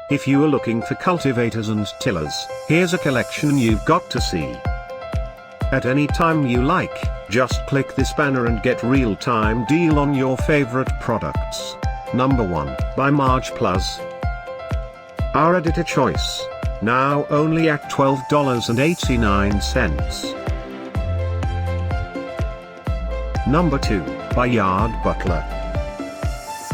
If you are looking for cultivators and tillers, here's a collection you've got to see. At any time you like, just click this banner and get real-time deal on your favorite products. Number 1, by Marge Plus. Our editor choice. Now only at $12.89. Number 2, by Butler.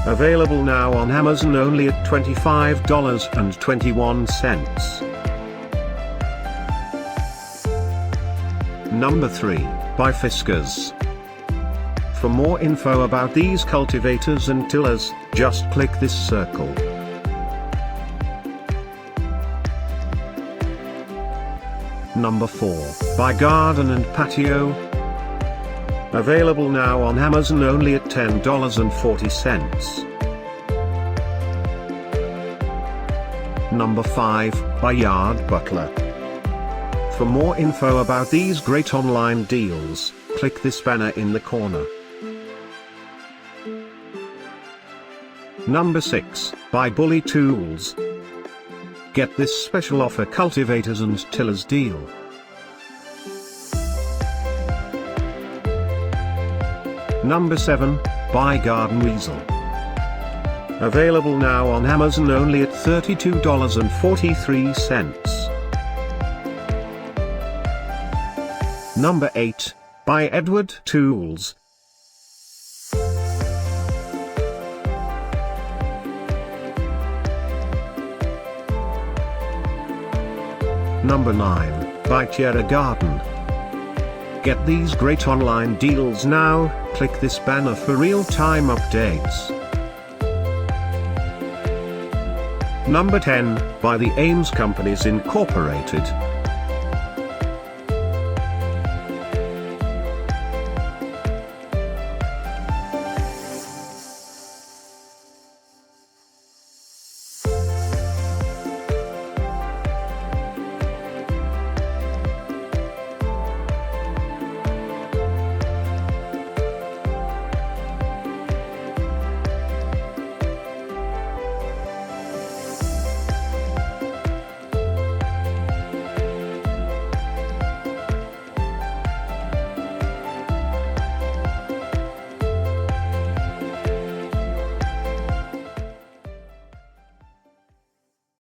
Available now on Amazon only at $25.21. Number 3, by Fiskars. For more info about these cultivators and tillers, just click this circle. Number 4, by Garden and Patio. Available now on Amazon only at $10.40. Number 5, by Butler. For more info about these great online deals, click this banner in the corner. Number 6, by Bully Tools. Get this special offer cultivators and tillers deal. Number 7, by Weasel. Available now on Amazon only at $32.43. Number 8, by Edward Tools. Number 9, by Tierra Garden. Get these great online deals now, click this banner for real-time updates. Number 10, by the Ames Companies Incorporated.